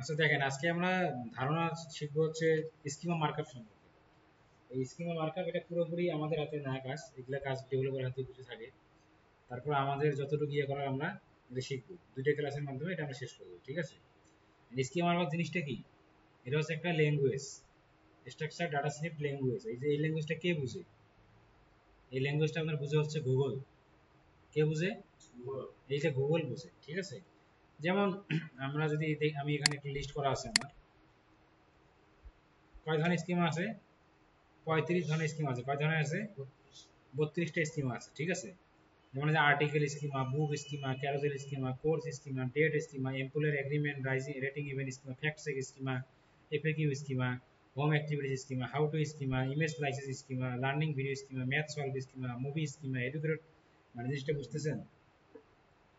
আচ্ছা দেখেন, আজকে আমরা ধারণা শিখবো হচ্ছে স্কিমা মার্কআপ সম্পর্কে। এই স্কিমা মার্কআপ এটা পুরোপুরি আমাদের হাতে না কাজ, এগুলা কাজ ডেভেলপার হাতে কিছু থাকে। তারপর আমাদের যতটুকু ইয়ে করার আমরা এটা শিখবো, দুইটা ক্লাসের মাধ্যমে এটা আমরা শেষ করবো, ঠিক আছে? স্কিমা মার্কআপ জিনিসটা কি? এটা হচ্ছে একটা language, structure data set language. এই যে এই ল্যাঙ্গুয়েজটা কে বুঝে? এই ল্যাঙ্গুয়েজটা আপনার বুঝে হচ্ছে গুগল। কে বুঝে? এইটা গুগল বুঝে, ঠিক আছে? যেমন আমরা যদি আমি এখানে একটা লিস্ট করা আছে আমার, কয় ধরনের স্কিমা আছে? 35 ধরনের স্কিমা আছে। কয় ধরনের আছে? 32টা স্কিমা আছে, ঠিক আছে? যেমন যে article schema, book schema, carousel schema, course schema, date schema, employer agreement, rating event schema, fact check schema, FAQ schema, home activities schema, how to schema, image slices schema, learning video schema, math solve schema, movie schema, educated. মানে জিনিসটা বুঝতেছেন?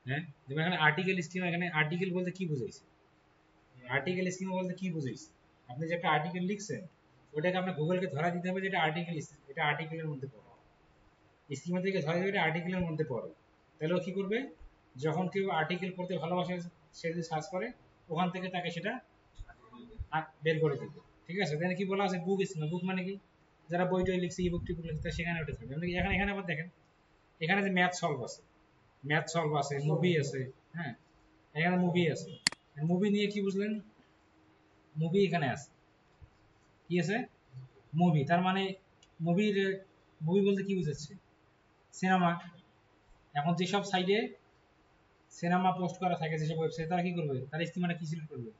হ্যাঁ, যেমন এখানে article schema, এখানে article বলতে কি বুঝাইছে? আর্টিকেল স্কিমা বলতে কি বুঝাইছে? আপনি যে একটা আর্টিকেল লিখছেন, ওটাকে আপনার গুগলকে ধরা দিতে হবে যে এটা আর্টিকেল, এটা আর্টিকেলের মধ্যে পড়ে। স্কিমা থেকে ধরা দিবে এটা আর্টিকেলের মধ্যে পড়ে। তাহলে ও কি করবে? যখন কেউ আর্টিকেল পড়তে ভালোবাসে, সে যদি সার্চ করে, ওখান থেকে তাকে সেটা বের করে দিবে, ঠিক আছে? তাহলে কি বলা আছে? বুক স্কিমা। বুক মানে কি? যারা বই টই লিখছে, ইবুক টিবুক লিখছে, সেখানে ওটা থাকবে। এখানে এখানে আবার দেখেন, এখানে যে ম্যাথ সলভ আছে, ম্যাথ সলভ আছে, মুভি আছে। হ্যাঁ, এখানে মুভি আছে। মুভি নিয়ে কি বুঝলেন? মুভি এখানে আছে, কি আছে? মুভি। তার মানে মুভির, মুভি বলতে কি বুঝাচ্ছে? সিনেমা। এখন যেসব সাইডে সিনেমা পোস্ট করা থাকে, যেসব ওয়েবসাইট, তারা কি করবে? তারা স্কিমাটা কি সিলেক্ট করবে?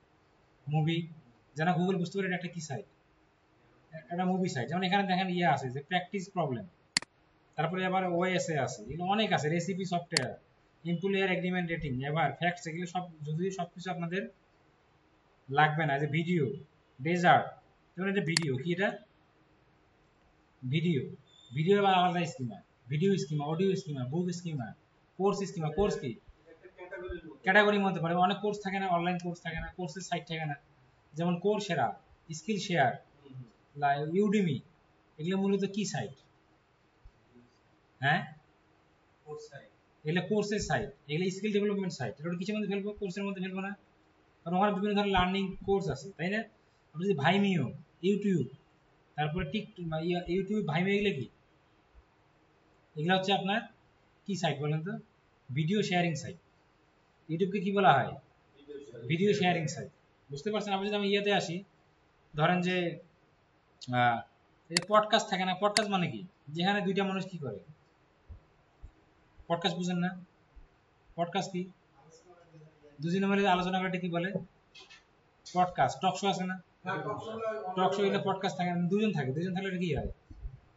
মুভি। যেন গুগল বুঝতে পারে এটা একটা কি সাইট, একটা মুভি সাইট। যেমন এখানে দেখেন ইয়ে আছে যে প্র্যাকটিস প্রবলেম, তারপরে আবার ওএসএ আছে, এগুলো অনেক আছে, recipe software, employer agreement, rating, এবার ফ্যাক্টস, এগুলো সব যদি সবকিছু আপনাদের লাগবে না। যে ভিডিও, ডেজার্ট, যেমন এটা ভিডিও, কি এটা? ভিডিও। ভিডিও আবার আলাদা schema, video schema, audio schema, book schema, course schema. Course কি? ক্যাটাগরির মধ্যে পড়ে। অনেক কোর্স থাকে না, অনলাইন কোর্স থাকে না, কোর্সের সাইট থাকে না। যেমন কোর্সেরা, স্কিল শেয়ার, ইউডেমি, এগুলো মূলত কি সাইট? হ্যাঁ, এগুলো কোর্সের সাইট, এগুলো স্কিল ডেভেলপমেন্ট সাইট। এটা কিসের মধ্যে ফেলবো? কোর্সের মধ্যে ফেলবো না? কারণ ওখানে বিভিন্ন ধরনের লার্নিং কোর্স আছে, তাই না? আপনি যদি ভাইমিও, ইউটিউব, তারপরে ইউটিউব, ভাইমিও, এগুলো কি? এগুলো হচ্ছে আপনার কি সাইট বলেন তো? Video sharing site. ইউটিউবকে কি বলা হয়? Video sharing site. বুঝতে পারছেন? আপনি যদি আমি ইয়েতে আসি, ধরেন যে এই পডকাস্ট থাকে না? পডকাস্ট মানে কি? যেখানে দুইটা মানুষ কি করে? পডকাস্ট বুঝেন না? পডকাস্ট কি? দুজনে মিলে আলোচনা করে কি বলে? পডকাস্ট। টক শো আছে না? টক শো, এগুলো পডকাস্ট থাকে না? দুজন থাকে, দুজন থাকলে এটা কি হয়?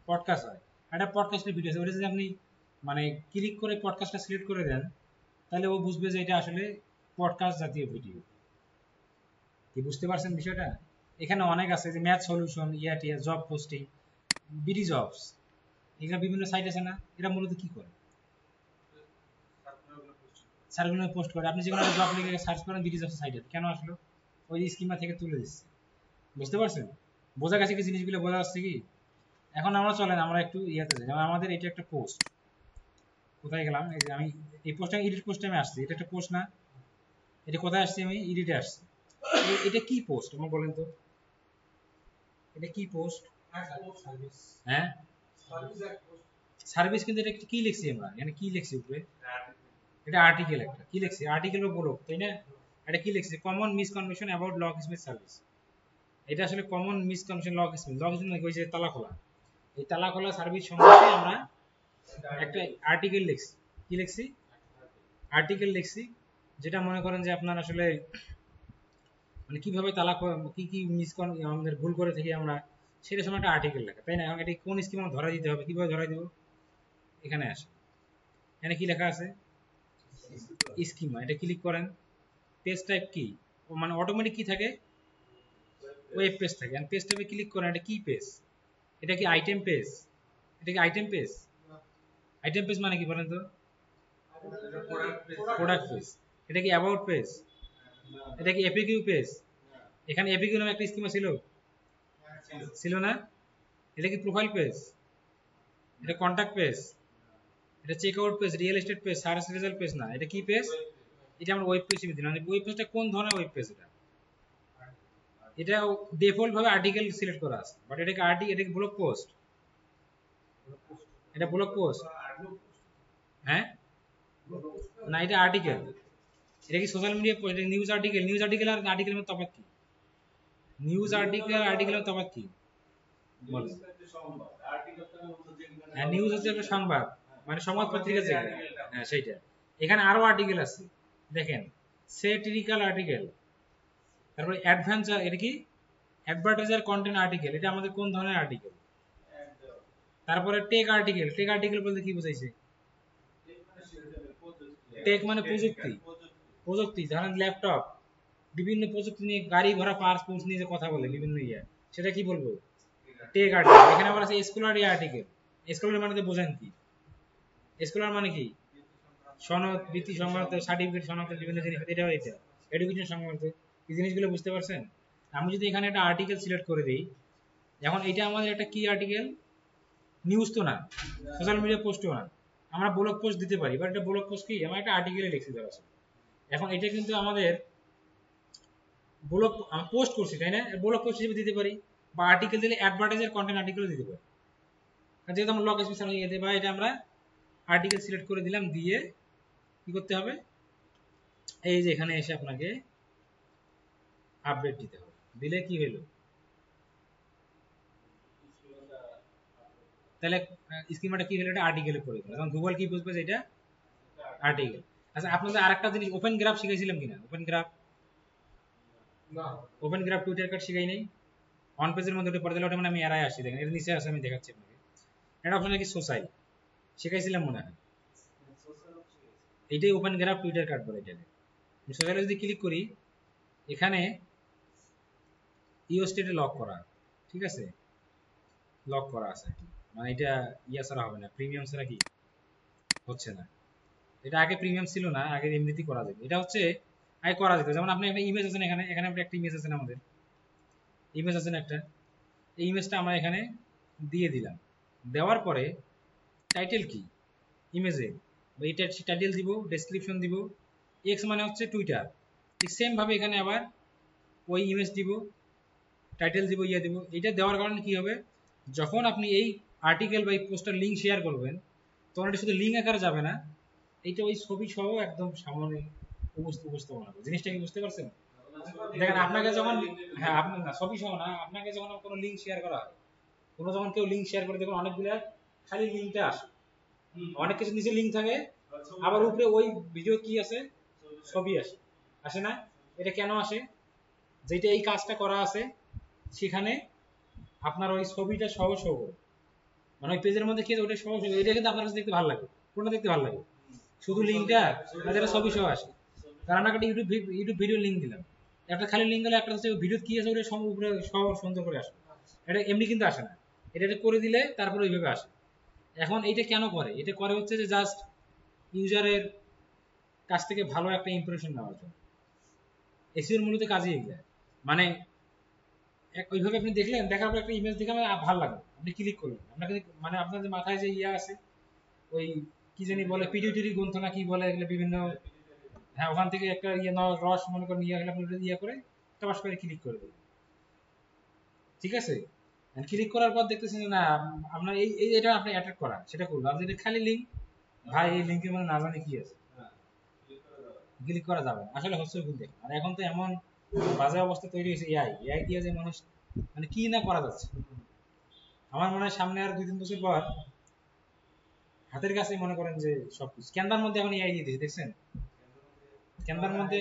পডকাস্ট হয়। একটা পডকাস্টের ভিডিও আছে, ওটা যদি আপনি মানে ক্লিক করে পডকাস্টটা সিলেক্ট করে দেন, তাহলে ও বুঝবে যে এটা আসলে পডকাস্ট জাতীয় ভিডিও। কি বুঝতে পারছেন বিষয়টা? এখানে অনেক আছে, যে ম্যাথ সলিউশন, ইয়াটিয়া, জব পোস্টিং, বিডি জবস, এগুলো বিভিন্ন সাইট আছে না? এরা মূলত কি করে? সার্কুলার পোস্ট করে। আপনি যেকোনো একটা জব লিখে সার্চ করেন, বিডি জবস সাইটে কেন আসলো? ওই স্কিমা থেকে তুলে দিচ্ছে। বুঝতে পারছেন? বোঝা গেছে কি জিনিসগুলো? বোঝা যাচ্ছে কি? এখন আমরা চলেন আমরা একটু ইয়াতে যাই। যেমন আমাদের এটা একটা পোস্ট, কোথায় গেলাম? এই যে আমি এই পোস্টটা এডিট পোস্টে আমি আসছি, এটা একটা পোস্ট না? এটা কোথায় আসছি? আমি এডিটে আসছি। এটা কি পোস্ট আমার বলেন তো? এটা কি পোস্ট? হ্যাঁ, সার্ভিস। কিন্তু এটা কি লিখছি আমরা? এখানে কি লিখছি উপরে? এটা আর্টিকেল একটা। কি লিখছি? আর্টিকেল বা ব্লগ, তাই না? এটা কি লিখছি? Common misconception about lock Smith service. এটা আসলে common misconception lock Smith. Lock Smith ওই যে তালা খোলা, এই তালা খোলা সার্ভিস সম্পর্কে আমরা একটা আর্টিকেল লিখছি। কি লিখছি? আর্টিকেল লিখছি, যেটা মনে করেন যে আপনার আসলে মানে কিভাবে তালা, কি কি আমাদের ভুল করে থাকি আমরা, সেটা সময় একটা আর্টিকেল লেখা, তাই না? এখন এটা কোন স্কিম ধরা দিতে হবে, কিভাবে ধরা দিব? এখানে আসে, এখানে কি লেখা আছে? স্কিমা। এটা ক্লিক করেন। পেজ টাইপ কি? মানে অটোমেটিক কি থাকে? ওয়েব পেজ থাকে। আর পেজ টাইপে ক্লিক করেন, এটা কি পেজ? এটা কি আইটেম পেজ? এটা কি আইটেম পেজ? আইটেম পেজ মানে কি বলেন তো? Product page. এটা কি অ্যাবাউট পেজ? এটা কি এপিকিউ পেজ? এখানে এপিকিউ নামে একটা স্কিমা ছিল, ছিল না? এটা কি প্রোফাইল পেজ? এটা কন্টাক্ট পেজ? এটা check out page, real estate page, search result page না? এটা কি পেজ? এটা আমরা ওয়েব পেজ দিলাম। ওয়েব পেজটা কোন ধরনের ওয়েব পেজ? এটা এটা ডিফল্ট ভাবে আর্টিকেল সিলেক্ট করা আছে, বাট এটাকে ব্লগ পোস্ট, এটা ব্লগ পোস্ট। হ্যাঁ না, এটা আর্টিকেল। এটা কি social media, news article? News article আর আর্টিকেলের মধ্যে তফাৎ কি? নিউজ আর্টিকেল আর আর্টিকেলের তফাৎ কি বলেন? হ্যাঁ, নিউজ হচ্ছে একটা সংবাদ, মানে সংবাদ পত্রিকা যেটা, হ্যাঁ সেইটা। এখানে আরো আর্টিকেল আছে, দেখেন সেটিরিক্যাল আর্টিকেল, তারপরে অ্যাডভেঞ্চার, এটা কি অ্যাডভার্টাইজার কন্টেন্ট আর্টিকেল, এটা আমাদের কোন ধরনের আর্টিকেল? তারপরে টেক আর্টিকেল, টেক আর্টিকেল বলতে কি বুঝাইছে? টেক মানে প্রযুক্তি, প্রযুক্তি ধরেন ল্যাপটপ, বিভিন্ন প্রযুক্তি নিয়ে, গাড়ি ঘোড়া পার্টস পুর্স নিয়ে যে কথা বলে বিভিন্ন ইয়ে, সেটা কি বলবো? Tech article. এখানে আবার আছে স্কলার আর্টিকেল। স্কলার মানে তো বোঝেন কি? স্কলার মানে কি? সনদ, বৃত্তি সংক্রান্ত, সার্টিফিকেট সংক্রান্ত বিভিন্ন জিনিস, এটাও এটা এডুকেশন সংক্রান্ত। এই জিনিসগুলো বুঝতে পারছেন? আমি যদি এখানে একটা আর্টিকেল সিলেক্ট করে দিই, এখন এটা আমাদের একটা কি আর্টিকেল? নিউজ তো না, সোশ্যাল মিডিয়া পোস্টও না, আমরা ব্লগ পোস্ট দিতে পারি, বাট এটা ব্লগ পোস্ট কি? আমরা একটা আর্টিকেলে লিখছি দেওয়া আছে। এখন এটা কিন্তু আমাদের ব্লগ পোস্ট করছি, তাই না? ব্লগ পোস্ট হিসেবে দিতে পারি, বা আর্টিকেল দিলে অ্যাডভার্টাইজার কন্টেন্ট আর্টিকেলও দিতে পারি। যেহেতু আমরা লগ স্পেশাল হয়ে যেতে, বা এটা আমরা আর্টিকেল সিলেক্ট করে দিলাম, দিয়ে কি করতে হবে? এই যে এখানে এসে আপনাকে আপডেট দিতে হবে। দিলে কি হলো? তাহলে স্কিমাটা কি হলো? এটা আর্টিকেলে পড়ে গেল। এখন গুগল কি বুঝবে যে এটা আর্টিকেল। আচ্ছা, আপনাদের আরেকটা জিনিস ওপেন গ্রাফ শিখাইছিলাম কিনা? Open graph, open graph Twitter card শিখাই নাই? অন পেজের মধ্যে ওটা পড়ে দিলে ওটা মানে আমি এরাই আসি, দেখেন এর নিচে আছে, আমি দেখাচ্ছি আপনাকে। এটা অপশন কি সোসাই শিখাইছিলাম মনে হয়, এইটাই ওপেন গ্রাফ টুইটার কার্ড বলে এটাকে। সোসাইলে যদি ক্লিক করি, এখানে ইও স্টেটে লক করা, ঠিক আছে, লক করা আছে, মানে এটা ইয়া ছাড়া হবে না, প্রিমিয়াম ছাড়া কি হচ্ছে না। এটা আগে প্রিমিয়াম ছিল না, আগে এমনিতেই করা যেত। এটা হচ্ছে আগে করা যেত, যেমন আপনি একটা ইমেজ আছেন এখানে, এখানে আপনি একটা ইমেজ আছেন, আমাদের ইমেজ আছেন একটা, এই ইমেজটা আমরা এখানে দিয়ে দিলাম। দেওয়ার পরে টাইটেল কি ইমেজে, এইটা টাইটেল দিব, ডেসক্রিপশন দিব, এক্স মানে হচ্ছে টুইটার, ঠিক সেম ভাবে এখানে আবার ওই ইমেজ দিব, টাইটেল দিব, ইয়ে দিব। এটা দেওয়ার কারণে কি হবে? যখন আপনি এই আর্টিকেল বা এই পোস্টার লিঙ্ক শেয়ার করবেন, তখন এটা শুধু লিঙ্ক আকারে যাবে না, এইটা ওই ছবি সহ একদম সামনে উপস্থাপন হবে। জিনিসটা কি বুঝতে পারছেন? দেখেন আপনাকে যখন, হ্যাঁ আপনার না, ছবি সহ না, আপনাকে যখন কোনো লিঙ্ক শেয়ার করা হয়, কোনো যখন কেউ লিঙ্ক শেয়ার করে, দেখুন অনেকগুলো খালি লিঙ্কটা আসে, অনেক কিছু নিচে লিঙ্ক থাকে, আবার উপরে ওই ভিডিও কি আছে, ছবি আসে, আসে না? এটা কেন আসে? যেটা এই কাজটা করা আছে সেখানে আপনার ওই ছবিটা সহ সহ, মানে ওই পেজের মধ্যে কি আছে ওটা সহ সহ, এটা কিন্তু আপনার কাছে দেখতে ভালো লাগে, কোনটা দেখতে ভালো লাগে? শুধু লিঙ্কটা, না যেটা ছবি সহ আসে? কারণ আমরা একটা ইউটিউব ভিডিও লিঙ্ক দিলাম, একটা খালি লিঙ্ক দিলে একটা হচ্ছে ভিডিও কি আছে ওটা উপরে সহ সুন্দর করে আসে, এটা এমনি কিন্তু আসে না, এটা করে দিলে তারপরে ওইভাবে আসে। এখন এইটা কেন করে? এটা করে হচ্ছে যে জাস্ট ইউজারের কাছ থেকে ভালো একটা ইমপ্রেশন নেওয়ার জন্য। এসইওর মূলত কাজই এগুলো, মানে ওইভাবে আপনি দেখলেন, দেখার পর একটা ইমেজ দেখে আমার ভালো লাগলো, আপনি ক্লিক করলেন, আপনাকে মানে আপনার যে মাথায় যে ইয়া আছে, ওই কি জানি বলে পিটিউটারি গ্রন্থ না কি বলে এগুলো বিভিন্ন, হ্যাঁ ওখান থেকে একটা ইয়ে রস মনে করেন ইয়ে হলে আপনি ইয়ে করে টপাস করে ক্লিক করে দেবেন, ঠিক আছে? ক্লিক করার পর দেখতেছেন যে না, আপনার এই এটা আপনি অ্যাটাক করা, সেটা করবো। আপনি এটা খালি লিঙ্ক, ভাই এই লিঙ্কের মানে না জানি কি আছে, ক্লিক করা যাবে না। আসলে হচ্ছে ভুল দেখুন। আর এখন তো এমন বাজে অবস্থা তৈরি হয়েছে, এআই এআই দিয়ে যে মানুষ মানে কি না করা যাচ্ছে। আমার মনে হয় সামনে আর 2-3 বছর পর হাতের কাছে মনে করেন যে সবকিছু ক্যান্দার মধ্যে এখন এআই দিয়ে দিয়েছে, দেখছেন? ক্যান্দার মধ্যে,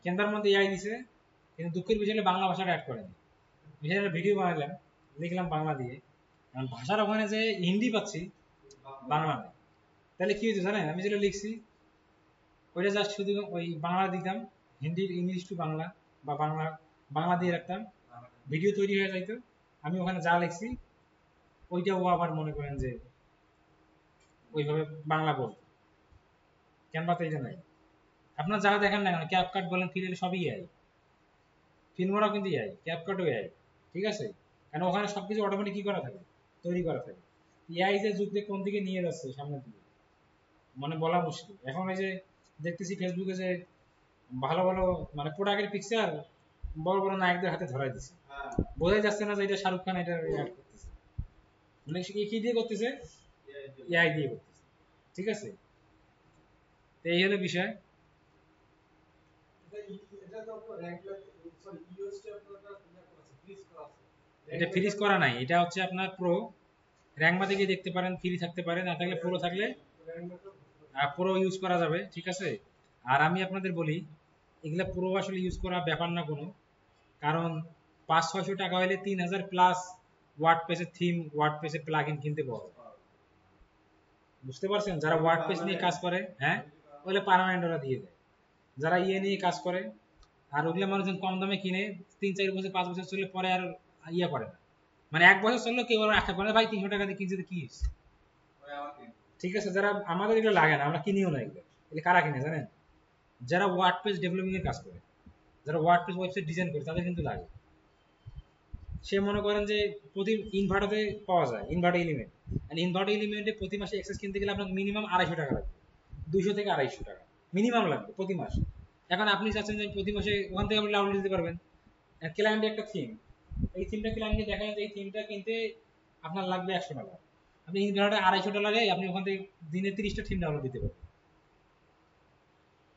ক্যান্দার মধ্যে এআই দিছে, কিন্তু দুঃখের বিষয় হলো বাংলা ভাষাটা অ্যাড করেনি। বিশেষ একটা ভিডিও বানালাম, লিখলাম বাংলা দিয়ে, কারণ ভাষার ওখানে যে হিন্দি পাচ্ছি, বাংলা নেই। তাহলে কি হয়েছে জানেন? আমি যেটা লিখছি ওইটা জাস্ট শুধু ওই বাংলা দিতাম, হিন্দি ইংলিশ টু বাংলা, বা বাংলা বাংলা দিয়ে রাখতাম, ভিডিও তৈরি হয়ে যাইতো। আমি ওখানে যা লিখছি ওইটা ও আবার মনে করেন যে ওইভাবে বাংলা বলতো। ক্যানভাতে এটা নাই। আপনার যা দেখেন না কেন, ক্যাপকাট বলেন, ফিরেল, সবই এআই। ফিল্মোরাও কিন্তু এআই, ক্যাপকাটও এআই, ঠিক আছে? কারণ ওখানে সবকিছু অটোমেটিক কি করা থাকে, তৈরি করা থাকে। এআই যে যুগ কোন দিকে নিয়ে যাচ্ছে সামনের দিকে মানে বলা মুশকিল। এখন এই যে দেখতেছি ফেসবুকে যে ভালো ভালো মানে প্রোডাক্টের পিকচার বড় বড় নায়কদের হাতে ধরাই দিছে, বোঝাই যাচ্ছে না যে এটা শাহরুখ খান এটা অ্যাড করতেছে, মানে সে কি দিয়ে করতেছে, এআই দিয়ে করতেছে। ঠিক আছে, তো এই হলো বিষয়। এটা ফ্রিজ করা নাই, এটা হচ্ছে আপনার প্রো। র্যাঙ্কমাতে গিয়ে দেখতে পারেন, ফ্রি থাকতে পারে, না থাকলে প্রো থাকলে প্রো ইউজ করা যাবে। ঠিক আছে, আর আমি আপনাদের বলি এগুলা প্রো আসলে ইউজ করা ব্যাপার না কোনো, কারণ 500-600 টাকা হলে 3000 প্লাস ওয়ার্ডপ্রেসের থিম, ওয়ার্ডপ্রেসের প্লাগইন কিনতে পাওয়া যায়। বুঝতে পারছেন, যারা ওয়ার্ডপ্রেস নিয়ে কাজ করে, হ্যাঁ ওগুলো পার্মানেন্ট ওরা দিয়ে দেয়। যারা ইয়ে নিয়ে কাজ করে, আর ওগুলো মানুষজন কম দামে কিনে 3-4 বছর 5 বছর চললে পরে আর ইয়ে করে না, মানে 1 বছর চললো কেউ আর আশা করে না, ভাই 300 টাকা দিয়ে কিনছে তো কি হয়েছে। ঠিক আছে, যারা আমাদের এগুলো লাগে না, আমরা কিনিও না এগুলো। এগুলো কারা কিনে জানেন, যারা ওয়ার্ডপ্রেস ডেভেলপিং এর কাজ করে, যারা ওয়ার্ডপ্রেস ওয়েবসাইট ডিজাইন করে, তাদের কিন্তু লাগে। সে মনে করেন যে প্রতি ইনভার্টারে পাওয়া যায় ইনভার্টার এলিমেন্ট, আর ইনভার্টার এলিমেন্টে প্রতি মাসে অ্যাক্সেস কিনতে গেলে আপনার মিনিমাম 250 টাকা লাগবে, 200 থেকে 250 টাকা মিনিমাম লাগবে প্রতি মাসে। এখন আপনি চাচ্ছেন যে প্রতি মাসে ওখান থেকে আপনি ডাউনলোড দিতে পারবেন। ক্লায়েন্টের একটা থিম, এই থিমটা ক্লায়েন্টকে দেখা যায় যে এই থিমটা কিনতে আপনার লাগবে 100 টাকা, আপনি ইনভার্টারে 250 ডলারে আপনি ওখান থেকে দিনে 30টা থিম ডাউনলোড দিতে পারবেন।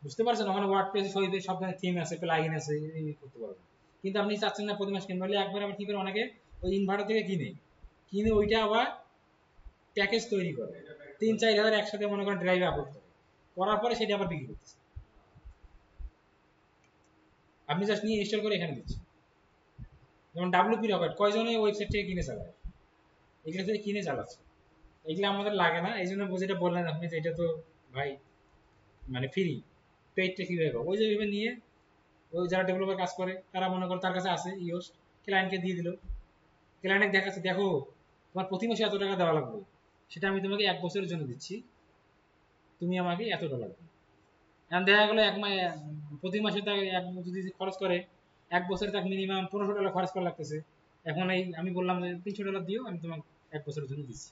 বুঝতে পারছেন, ওখানে ওয়ার্ডপ্রেসে সব ধরনের থিম আছে, প্লাগইন আছে, এই করতে পারবেন। কিন্তু আপনি চাচ্ছেন না প্রতি মাস কিনবেন বলে একবার আবার কি করে অনেকে ওই ইনভার্টার থেকে কিনে ওইটা আবার প্যাকেজ তৈরি করে 3-4 হাজার একসাথে মনে করেন ড্রাইভে আপলোড করে, করার পরে সেটা আবার বিক্রি করতেছে। আপনি জাস্ট নিয়ে ইনস্টল করে এখানে দিচ্ছেন। যেমন ডাব্লিউপি রকেট কয়জনে ওয়েবসাইট থেকে কিনে চালায়, এগুলো থেকে কিনে চালাচ্ছে, এগুলো আমাদের লাগে না। এই জন্য যেটা বললেন আপনি যে এটা তো ভাই মানে ফ্রি, পেইডটা কিভাবে পাবো, ওই যে ভেবে নিয়ে ওই যারা ডেভেলপার কাজ করে তারা মনে করে তার কাছে আছে ইওস্ট, ক্লায়েন্টকে দিয়ে দিল, ক্লায়েন্টকে দেখাচ্ছে দেখো তোমার প্রতি মাসে এত টাকা দেওয়া লাগবে, সেটা আমি তোমাকে 1 বছরের জন্য দিচ্ছি, তুমি আমাকে এত ডলার দাও। এখন দেখা গেলো প্রতি মাসে তাকে যদি খরচ করে 1 বছরে তাকে মিনিমাম 1500 ডলার খরচ করা লাগতেছে। এখন এই আমি বললাম যে 300 ডলার দিও, আমি তোমাকে 1 বছরের জন্য দিচ্ছি,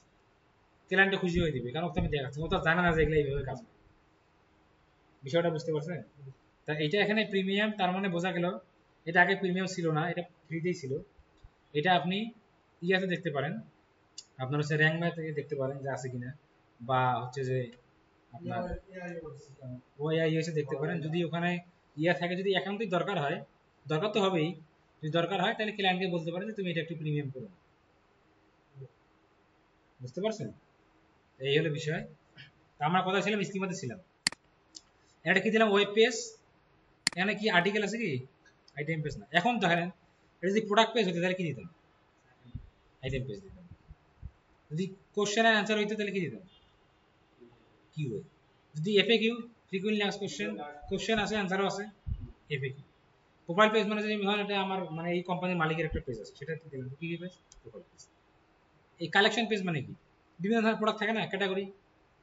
ক্লায়েন্টটা খুশি হয়ে দিবে, কারণ ওকে আমি দেখাচ্ছি, ও তো জানে না যে এগুলো এইভাবে কাজ করে। বিষয়টা বুঝতে পারছেন? তা এটা এখানে প্রিমিয়াম, তার মানে বোঝা গেল এটা আগে প্রিমিয়াম ছিল না, এটা ফ্রিতেই ছিল। এটা আপনি ইয়াতে দেখতে পারেন, আপনার হচ্ছে র্যাঙ্ক ম্যাথ দেখতে পারেন যে আছে কিনা, বা হচ্ছে যে আপনার ওআই এসে দেখতে পারেন, যদি ওখানে ইয়া থাকে, যদি একান্তই দরকার হয়, দরকার তো হবেই, যদি দরকার হয় তাহলে ক্লায়েন্টকে বলতে পারেন যে তুমি এটা একটু প্রিমিয়াম করো। বুঝতে পারছেন, এই হলো বিষয়। আমরা কথা ছিলাম স্কিমাতে ছিলাম, এটা কি দিলাম ওয়েব পেজ, এখানে কি আর্টিকেল আছে কি, আইটেম পেজ না। এখন দেখেন এটা যদি প্রোডাক্ট পেজ হতো তাহলে কি দিতাম, আইটেম পেজ দিতাম। যদি কোশ্চেন আর অ্যান্সার হইতো তাহলে কি দিতাম, কিউএ। যদি FAQ, frequently asked question, question আছে অ্যান্সারও আছে, এফএকিউ। প্রোফাইল পেজ মানে যদি ধরেন এটা আমার মানে এই কোম্পানির মালিকের একটা পেজ আছে, সেটা কি দিলাম, কি পেজ, প্রোফাইল পেজ। এই কালেকশন পেজ মানে কি, বিভিন্ন ধরনের প্রোডাক্ট থাকে না ক্যাটাগরি,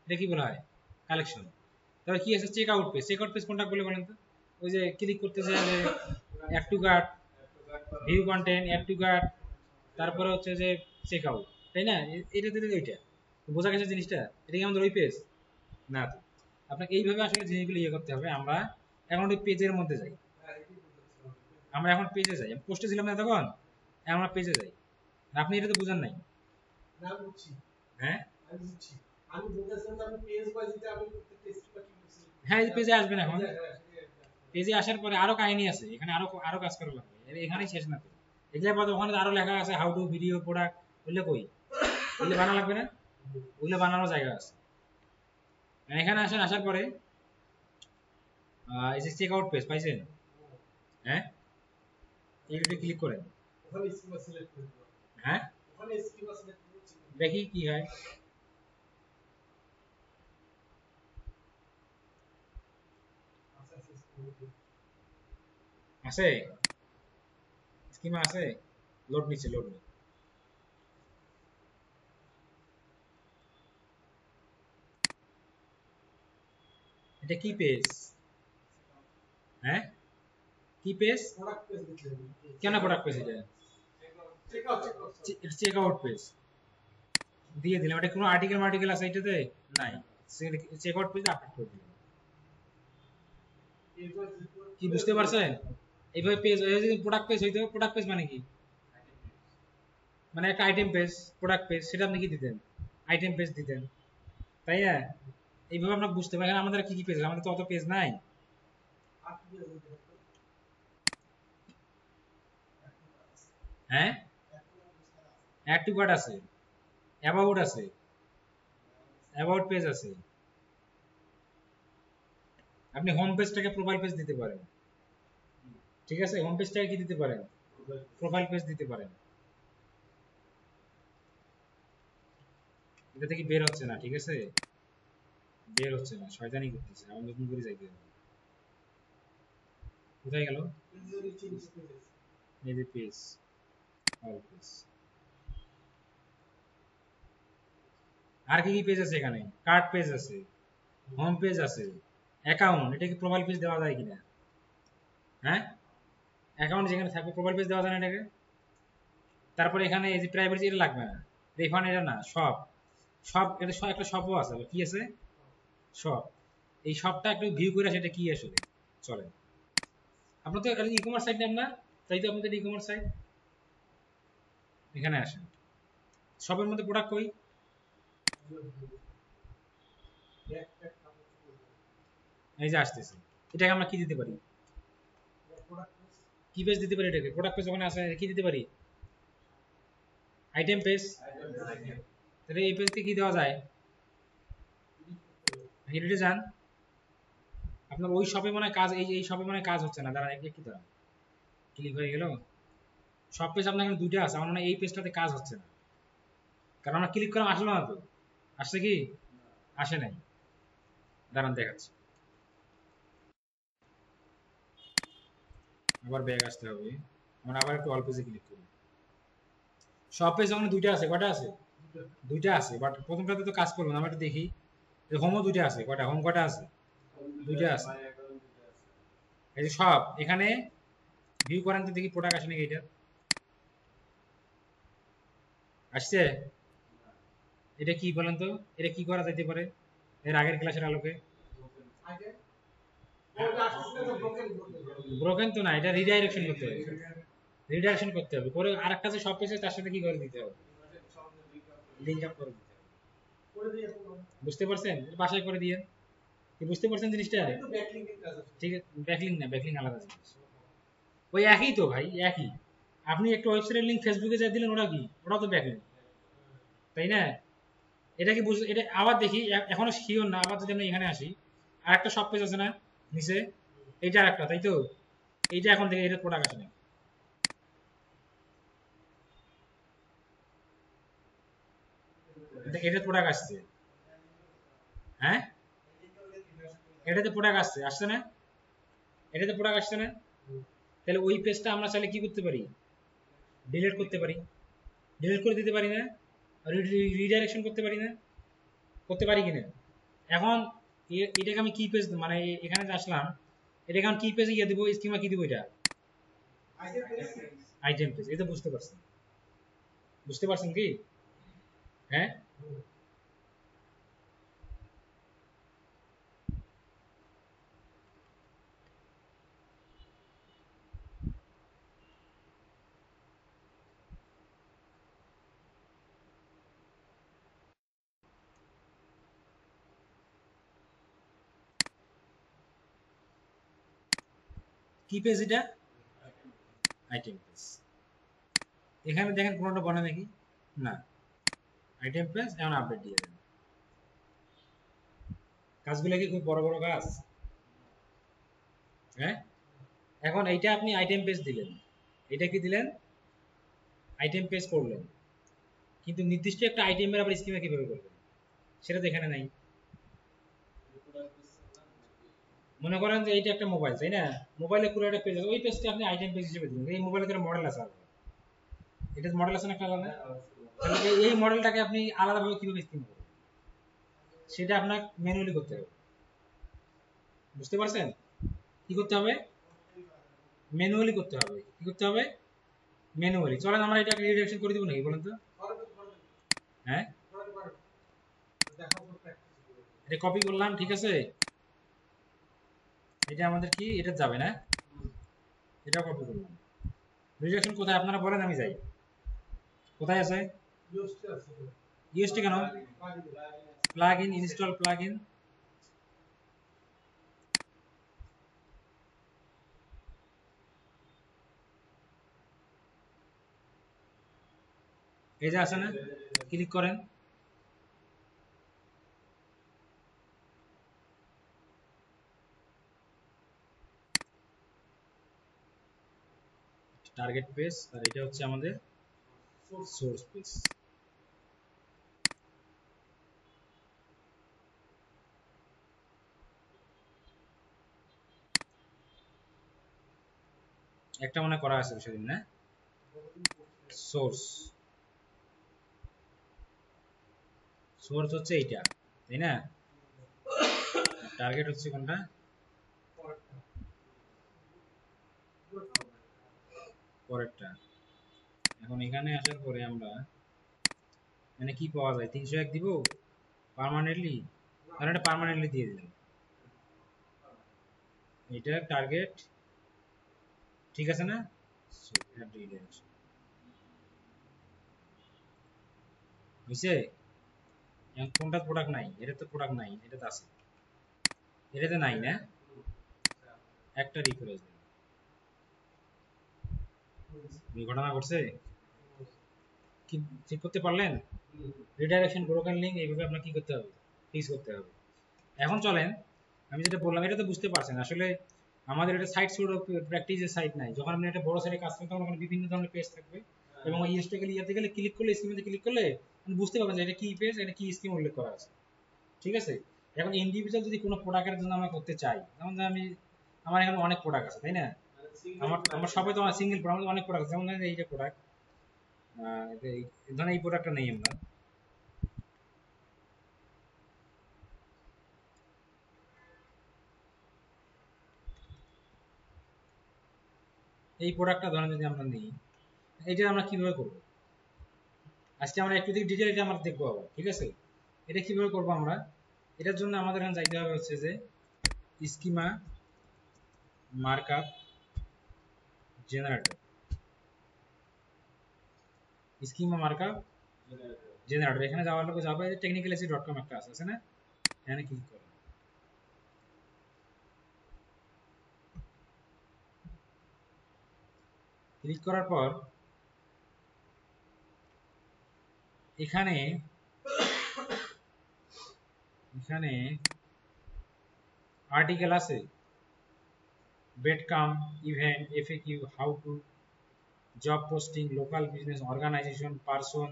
এটা কি বলা হয়, কালেকশন। তারপর কি আছে, check out page. Check out page কোনটা বলে বলেন তো, ওই যে ক্লিক করতে যে add to cart, view content, add to cart, তারপরে হচ্ছে যে চেক আউট, তাই না? এটা দিলে ওইটা বোঝা গেছে জিনিসটা, এটা কি আমাদের ওই পেজ না? তো আপনাকে এইভাবে আসলে জিনিসগুলো ইয়ে করতে হবে। আমরা এখন ওই পেজের মধ্যে যাই, আমরা এখন পেজে যাই, আমি পোস্টে ছিলাম না তখন, আমরা পেজে যাই। আপনি এটা তো বুঝেন নাই, হ্যাঁ হ্যাঁ এই পেজে আসবেন। এখন পেজে আসার পরে আরো কাহিনী আছে, এখানে আরো আরো কাজ করা লাগবে, এখানেই শেষ না তো। এগুলো পরে ওখানে আরো লেখা আছে হাউ টু ভিডিও প্রোডাক্ট, ওগুলো কই, ওগুলো বানানো লাগবে না, ওগুলো বানানোর জায়গা আছে। এখানে আসেন, আসার পরে এই যে চেক আউট পেজ পাইছেন, হ্যাঁ এইটা ক্লিক করেন, হ্যাঁ দেখি কি হয়। আছে স্কিমা আছে, লোড নিচ্ছে, লোড নি। এটা কি পেজ, হ্যাঁ কি পেজ, কেন প্রোডাক্ট পেজ, এটা চেক আউট পেজ দিয়ে দিলাম। এটা কোনো আর্টিকেল আছে এটাতে নাই, চেক আউট পেজ আপডেট করে দিলাম। কি বুঝতে পারছেন? এইভাবে পেজ যদি প্রোডাক্ট পেজ হইতো, প্রোডাক্ট পেজ মানে কি, মানে একটা আইটেম পেজ, প্রোডাক্ট পেজ, সেটা আপনি কি দিতেন, আইটেম পেজ দিতেন, তাই না? এইভাবে আমরা বুঝতে পারি আমাদের কি কি পেজ, আমাদের তো অত পেজ নাই। হ্যাঁ, অ্যাড টু কার্ট আছে, অ্যাবাউট আছে, অ্যাবাউট পেজ আছে। আপনি হোম পেজটাকে প্রোফাইল পেজ দিতে পারেন, ঠিক আছে? হোম পেজটাকে কি দিতে পারেন, প্রোফাইল পেজ দিতে পারেন। এটা থেকে বের হচ্ছে না, ঠিক আছে? বের হচ্ছে না, শয়তানি করতেছে, আমার নতুন করে যাইতে হবে। কোথায় গেল? এই যে পেজ, অল পেজ। আর কি কি পেজ আছে এখানে? কার্ড পেজ আছে, হোম পেজ আছে, অ্যাকাউন্ট, এটা কি প্রোফাইল পেজ দেওয়া যায় কিনা? হ্যাঁ, অ্যাকাউন্ট যেখানে থাকবে প্রোফাইল পেজ দেওয়া যায় না এটাকে? তারপরে এখানে এই যে প্রাইভেসি, এটা লাগবে না, রেফান্ড এটা না, সব, সব এটা সব, একটা শপও আছে, কি আছে, সব। এই সবটা একটু ভিউ করে সেটা কি আসলে চলে। আপনার তো ই কমার্স সাইট নেন না, তাই তো আপনাদের ই কমার্স সাইট, এখানে আসেন, সবের মধ্যে প্রোডাক্ট কই, এই যে আসতেছে। এটাকে আমরা কি দিতে পারি, কি পেজ দিতে পারি এটাকে? প্রোডাক্ট পেজ ওখানে আছে, কি দিতে পারি, আইটেম পেজ। তাহলে এই পেজকে কি দেওয়া যায়, এডিটে যান, আপনার ওই শপে মনে হয় কাজ, এই শপে মনে হয় কাজ হচ্ছে না, দাঁড়ান একটু দাঁড়ান, ক্লিক হয়ে গেল। সব পেজ আপনার এখানে দুইটা আছে, আমার মনে হয় এই পেজটাতে কাজ হচ্ছে না, কারণ আমরা ক্লিক করলাম আসলো না তো, আসছে কি, আসে নাই, দাঁড়ান দেখাচ্ছি, আবার ব্যাগ আসতে হবে, আমরা আবার একটু অল্প পেজে ক্লিক করি। সব পেজ ওখানে দুইটা আছে, কয়টা আছে, দুইটা আছে, বাট প্রথমটাতে তো কাজ করলো না, আমরা একটু দেখি, হোমও দুইটা আছে, কয়টা হোম, কয়টা আছে, দুইটা আছে। এই যে সব এখানে ভিউ করেন তো দেখি, প্রোডাক্ট আসে নাকি, এটা আসছে, এটা কি বলেন তো, এটা কি করা যেতে পারে এর আগের ক্লাসের আলোকে? ব্রোকেন তো না, এটা রিডাইরেকশন করতে হবে, রিডাইরেকশন করতে হবে করে আরেকটা যে সব পেয়েছে তার সাথে কি করে দিতে হবে, লিঙ্ক আপ করে দিতে হবে। বুঝতে পারছেন? বাসায় করে দিয়ে কি, বুঝতে পারছেন জিনিসটা? ঠিক আছে, ব্যাকলিং না, ব্যাকলিং আলাদা জিনিস, ওই একই তো ভাই, একই। আপনি একটা ওয়েবসাইটের লিঙ্ক ফেসবুকে যা দিলেন, ওটা কি, ওটাও তো ব্যাকলিং, তাই না? এটা কি বুঝ, এটা আবার দেখি, এখনো শিওর না, আবার যদি আমরা এখানে আসি, আর একটা সব পেজ আছে না নিচে, এইটা আর একটা, তাই তো? এইটা এখন দেখি এটা প্রোডাক্ট আসে না, এটা প্রোডাক্ট আসছে, হ্যাঁ, এটাতে প্রোডাক্ট আসছে, আসছে না, এটাতে প্রোডাক্ট আসছে না? তাহলে ওই পেজটা আমরা চাইলে কি করতে পারি, ডিলিট করতে পারি, ডিলিট করে দিতে পারি না, রিডাইরেকশন করতে পারি না, করতে পারি কিনা? এখন এটাকে আমি কি পেজ, মানে এখানে যে আসলাম, এটা এখন কি পেজে গিয়ে দিব, স্কিমা কি দিব, এটা আইটেম পেজ, এটা বুঝতে পারছেন, বুঝতে পারছেন কি? হ্যাঁ, কি পেজ এটা, আইটেম পেজ। এখানে দেখেন কোনটা বনে নাকি, না, আইটেম পেজ, এখন আপডেট দিয়ে দেন। কাজগুলো কি খুব বড় বড় কাজ? হ্যাঁ, এখন এইটা আপনি আইটেম পেজ দিলেন, এটা কি দিলেন, আইটেম পেজ করলেন, কিন্তু নির্দিষ্ট একটা আইটেমের আবার স্কিমা কিভাবে করবেন, সেটা তো এখানে নাই। মনে করেন যে এইটা একটা মোবাইল, তাই না? মোবাইলে পুরো একটা পেজ আছে, ওই পেজটা আপনি আইটেম পেজ হিসেবে দিলেন, এই মোবাইলে তো মডেল আছে আলাদা, এটা মডেল আছে না একটা আলাদা, তাহলে এই মডেলটাকে আপনি আলাদাভাবে কিভাবে স্কিম করবেন, সেটা আপনার ম্যানুয়ালি করতে হবে। বুঝতে পারছেন? কি করতে হবে, ম্যানুয়ালি করতে হবে, কি করতে হবে, ম্যানুয়ালি। চলেন আমরা এটা রিডাইরেকশন করে দিব নাকি, বলেন তো? হ্যাঁ, এটা কপি করলাম, ঠিক আছে, এটা আমাদের কি, এটা যাবে না, এটা কপি করলাম। রিডাইরেকশন কোথায় আপনারা বলেন, আমি যাই। কোথায় আছে? ইউএসটি কেন? Plug in, install plug in. এই যে আছে না, ক্লিক করেন। টার্গেট পেজ, আর এটা হচ্ছে আমাদের সোর্স পেজ। একটা মনে করা আছে সেদিন না, সোর্স। সোর্স হচ্ছে এইটা, তাই না? টার্গেট হচ্ছে কোনটা? পরেরটা। এখন এখানে আসার পরে আমরা মানে কি পাওয়া যায়, 301 দিব পার্মানেন্টলি, আর এটা পার্মানেন্টলি দিয়ে দিলাম। এটা টার্গেট, ঠিক আছে না? বুঝছে? এখন কোনটা প্রোডাক্ট নাই? এটা তো প্রোডাক্ট নাই, এটা তো আছে, এটাতে নাই না, একটা রিফ্রেশ দিন। ঘটনা ঘটছে কি, ঠিক করতে পারলেন? রিডাইরেকশন, ব্রোকেন লিংক, এইভাবে আপনার কি করতে হবে, ফিক্স করতে হবে। এখন চলেন, আমি যেটা বললাম এটা তো বুঝতে পারছেন। আসলে আমাদের এটা সাইট শুরু প্র্যাকটিসের সাইট নাই। যখন আপনি একটা বড় সাইটে কাজ করেন তখন ওখানে বিভিন্ন ধরনের পেজ থাকবে, এবং ওই ইনস্টাগ্রাম ইয়াতে গেলে ক্লিক করলে, স্কিমে ক্লিক করলে আপনি বুঝতে পারবেন যে এটা কি পেজ, এটা কি স্কিম উল্লেখ করা আছে। ঠিক আছে? এখন ইন্ডিভিজুয়াল যদি কোনো প্রোডাক্টের জন্য আমরা করতে চাই, যেমন আমি, আমার এখানে অনেক প্রোডাক্ট আছে, তাই না? আমার আমার সবাই তো আমার সিঙ্গেল প্রোডাক্ট, আমাদের অনেক প্রোডাক্ট আছে। যেমন ধরেন এই যে প্রোডাক্ট, ধরেন এই প্রোডাক্টটা নেই আমরা, এই প্রোডাক্টটা ধরেন যদি আমরা নিই, এটা আমরা কিভাবে করবো আজকে আমরা একটু দিক ডিটেল, এটা আমরা দেখবো আবার। ঠিক আছে? এটা কিভাবে করবো আমরা? এটার জন্য আমাদের এখানে যাইতে হবে হচ্ছে যে schema markup generator. Schema markup generator, এখানে যাওয়ার লোক যাবে technicalsc.com একটা আছে না, এখানে ক্লিক করো। ক্লিক করার পর এখানে এখানে আর্টিকেল আছে, breadcrumb, event, FAQ, how to, job posting, local business, organisation, person,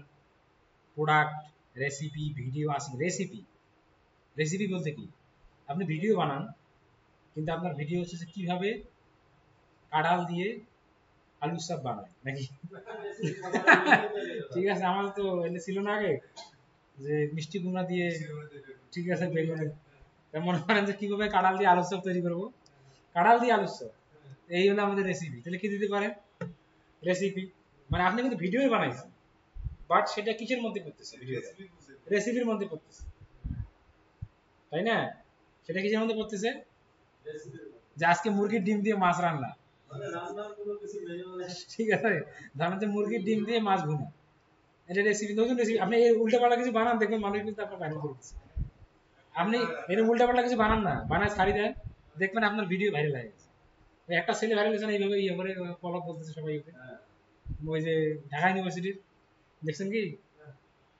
product, recipe, video আছে। রেসিপি, রেসিপি বলতে কি, আপনি ভিডিও বানান, কিন্তু আপনার ভিডিও হচ্ছে যে কিভাবে কাঁঠাল দিয়ে আলুর চপ বানায় নাকি? ঠিক আছে, আমাদের তো এটা ছিল না আগে, যে মিষ্টি কুমড়া দিয়ে, ঠিক আছে, বেগুনে, মনে করেন যে কিভাবে কাঁঠাল দিয়ে আলুর চপ তৈরি করবো, কাঁঠাল দিয়ে আলুর চপ, এই হলো আমাদের রেসিপি। তাহলে কি দিতে পারেন? রেসিপি। মানে আপনি কিন্তু ভিডিও বানাইছেন, বাট সেটা কিসের মধ্যে করতেছে? ভিডিও রেসিপির মধ্যে করতেছে, তাই না? সেটা কিসের মধ্যে করতেছে? যে আজকে মুরগির ডিম দিয়ে মাছ রান্না, ঠিক আছে, ধরেন যে মুরগির ডিম দিয়ে মাছ ভুনা, এটা রেসিপি, নতুন রেসিপি। আপনি এই উল্টাপাল্টা কিছু বানান, দেখবেন মানুষ কিন্তু আপনার ভাইরাল করতেছে। আপনি এরকম উল্টাপাল্টা কিছু বানান না, বানায় ছাড়ি দেন, দেখবেন আপনার ভিডিও ভাইরাল হয়ে গেছে। ওই একটা ছেলে ভাইরাল হয়েছে না এইভাবে, ইয়ে করে পলক বলতেছে সবাই, ওই যে ঢাকা ইউনিভার্সিটির, দেখছেন কি?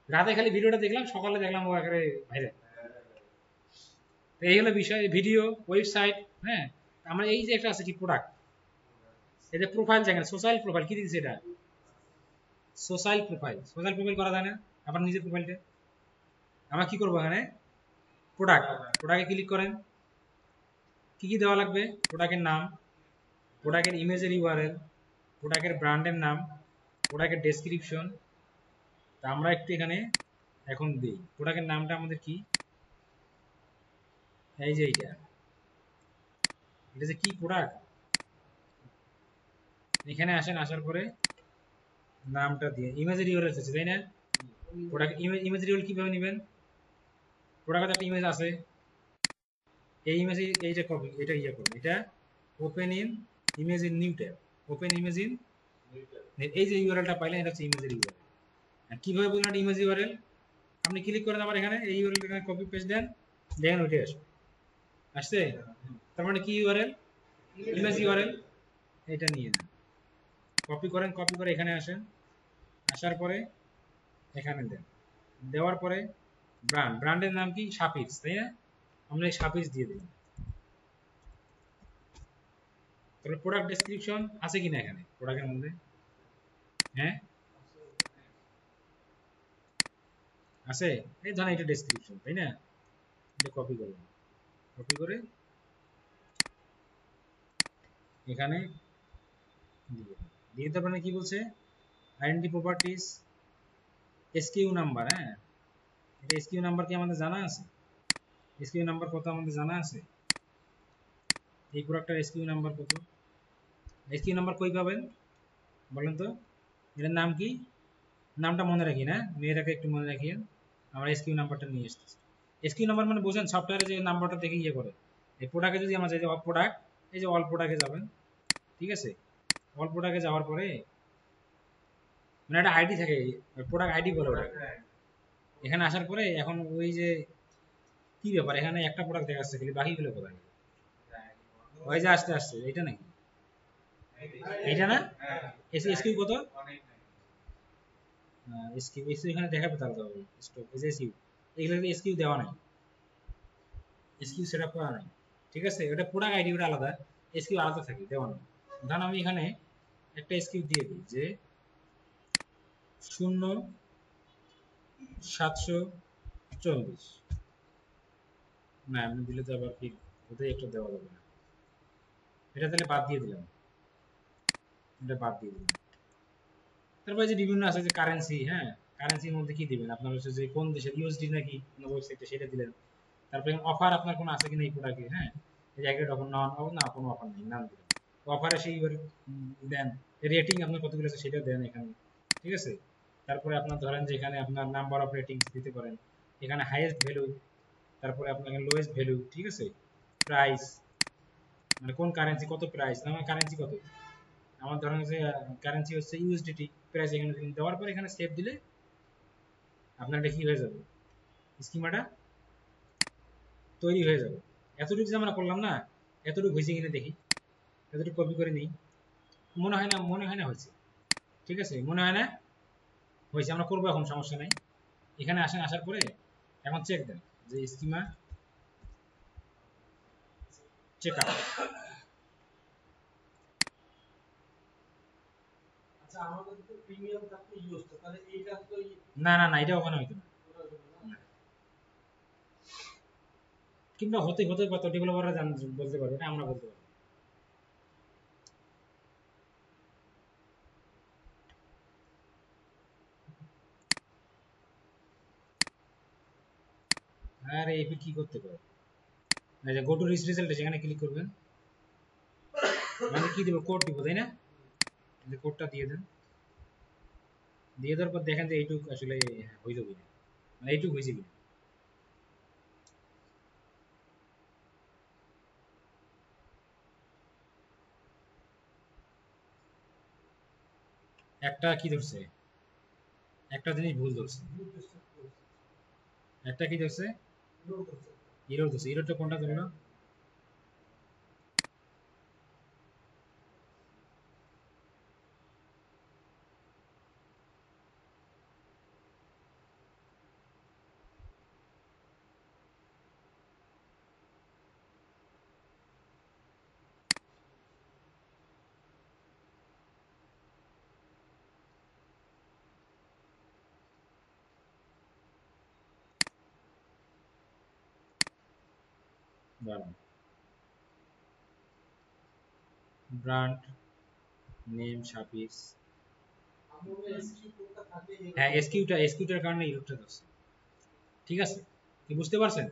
রাতে খালি ভিডিওটা দেখলাম, সকালে দেখলাম ও একেবারে ভাইরাল। এই হলো বিষয়, ভিডিও, ওয়েবসাইট। হ্যাঁ, আমরা এই যে একটা আছে কি প্রোডাক্ট, এই যে প্রোফাইল, দেখেন সোশ্যাল প্রোফাইল কি দিচ্ছে এটা, সোশ্যাল প্রোফাইল। সোশ্যাল প্রোফাইল করা যায় না আপনার নিজের প্রোফাইলটা? আমরা কি করবো এখানে, প্রোডাক্ট, প্রোডাক্টে ক্লিক করেন। কি কি দেওয়া লাগবে? প্রোডাক্টের নাম, প্রোডাক্টের ইমেজের ইউআরএল, প্রোডাক্টের ব্র্যান্ডের নাম, প্রোডাক্টের ডেসক্রিপশন। তা আমরা একটু এখানে এখন দিই, প্রোডাক্টের নামটা আমাদের কি, এই যে এইটা, এটা যে কি প্রোডাক্ট, এখানে আসেন, আসার পরে নামটা দিয়ে ইমেজের ইউআরএল আছে, তাই না? প্রোডাক্ট ইমেজের ইউআরএল কিভাবে নেবেন? প্রোডাক্টের একটা ইমেজ আছে, এই ইমেজে এইটা কপি, এটা ইয়ে করুন, এটা open in image in new tab, open image in, এই যে ইউআরএলটা পাইলেন এটা হচ্ছে ইমেজের ইউআরএল। আর কিভাবে বুঝবেন এটা ইমেজ ইউআরএল? আপনি ক্লিক করেন আবার এখানে এই ইউআরএল এখানে কপি পেস্ট দেন, দেখেন ওইটা আসছে। তার মানে কি ইউআরএল? Image URL. এটা নিয়ে নেন, কপি করেন, কপি করে এখানে আসেন, আসার পরে এখানে দেন, দেওয়ার পরে ব্র্যান্ডের নাম কি? শাপিস, তাই না? আমরা এই শাপিস দিয়ে দিই। তাহলে প্রোডাক্ট ডেসক্রিপশন আছে কিনা এখানে প্রোডাক্টের মধ্যে? হ্যাঁ আছে। এই ধরেন এটা ডেসক্রিপশন, তাই না? এটা কপি করলাম, কপি করে এখানে দিয়ে দিয়ে তারপরে কি বলছে? Identity properties SQ number. হ্যাঁ, এটা এসকিউ নাম্বার কি আমাদের জানা আছে? এসকিউ নাম্বার কত আমাদের জানা আছে? এই প্রোডাক্টের এসকিউ নাম্বার কত? এসকিউ নাম্বার কই পাবেন বলেন তো? এটার নাম কি? নামটা মনে রাখি না, মেয়েটাকে একটু মনে রাখিয়েন। আমরা এসকিউ নাম্বারটা নিয়ে এসেছি। এসকিউ নাম্বার মানে বোঝেন, সফটওয়্যারে যে নাম্বারটা দেখে ইয়ে করে। এই প্রোডাক্টে যদি আমরা যাই অল প্রোডাক্ট, এই যে অল প্রোডাক্টে যাবেন, ঠিক আছে? অল প্রোডাক্টে যাওয়ার পরে মানে একটা আইডি থাকে, প্রোডাক্ট আইডি বলে ওটা। এখানে আসার পরে এখন ওই যে কি ব্যাপার, এখানে একটা প্রোডাক্ট দেখাচ্ছে খালি, বাকিগুলো কোথায়? ওই যে আসতে আসছে এইটা নাকি? এইটা না? এসকিউ কত? এসকিউ এসকিউ এখানে দেখাবে তাহলে তো স্টক এই যে এসকিউ, এগুলো এসকিউ দেওয়া নাই, এসকিউ সেটআপ করা নাই, ঠিক আছে? ওটা প্রোডাক্ট আইডি ওটা আলাদা, এসকিউ আলাদা থাকে, দেওয়া নাই। ধরুন আমি এখানে একটা এসকিউ দিয়ে দিই যে 0740, না আমি দিলে তো আবার কি ওটাই একটা দেওয়া যাবে না, এটা তাহলে বাদ দিয়ে দিলাম, এটা বাদ দিয়ে দিলাম। তারপরে যে বিভিন্ন আছে যে কারেন্সি, হ্যাঁ কারেন্সির মধ্যে কি দিবেন আপনার? হচ্ছে যে কোন দেশের, ইউএসডি নাকি আপনার ওয়েবসাইটে, সেটা দিলেন। তারপরে অফার আপনার কোনো আছে কিনা এই প্রোডাক্টে, হ্যাঁ এই জায়গায় তখন না কোনো অফার নেই, নাম দিলেন। অফারে সেই দেন। রেটিং আপনার কতগুলো আছে সেটা দেন এখানে, ঠিক আছে? তারপরে আপনার ধরেন যে এখানে আপনার নাম্বার অফ রেটিংস দিতে পারেন, এখানে হাইয়েস্ট ভ্যালু, তারপরে আপনার লোয়েস্ট ভ্যালু, ঠিক আছে? প্রাইস মানে কোন কারেন্সি কত প্রাইস, আমার কারেন্সি কত, আমার ধরেন যে কারেন্সি হচ্ছে ইউএসডিটি, প্রাইস এখানে দেওয়ার পর এখানে সেভ দিলে আপনার এটা কি হয়ে যাবে, স্কিমাটা তৈরি হয়ে যাবে। এতটুকু যে আমরা করলাম না, এতটুকু হয়েছে কিনা দেখি, এতটুকু কপি করে নিই। মনে হয় না, মনে হয় না হয়েছে, ঠিক আছে? মনে হয় না হয়েছে, আমরা করবো এখন, সমস্যা নাই। এখানে আসেন, আসার পরে এখন চেক দেন যে স্কিমা চেক আপ। না না না, এটা ওখানে হইতো না, কিংবা হতে হতে কত ডেভেলপাররা বলতে পারবে, এটা আমরা বলতে পারবো। আর এপি কি করতে পারে, গো টু রিচ রেজাল্ট, সেখানে ক্লিক করবেন, মানে কি দেবো, কোড দিব, তাই না? কোডটা দিয়ে দেন, দিয়ে দেওয়ার পর দেখেন যে এইটুকু আসলে হইল কিনা, মানে এইটুকু হয়েছে কিনা। একটা কি ধরছে, একটা জিনিস ভুল ধরছে, একটা কি ধরছে, ইরোর ধরছে। ইরোরটা কোনটা ধরলো? ব্র্যান্ড নেম শাপিস, হ্যাঁ এসকিউটার কারণে ইরোরটা ধরছে, ঠিক আছে? কি বুঝতে পারছেন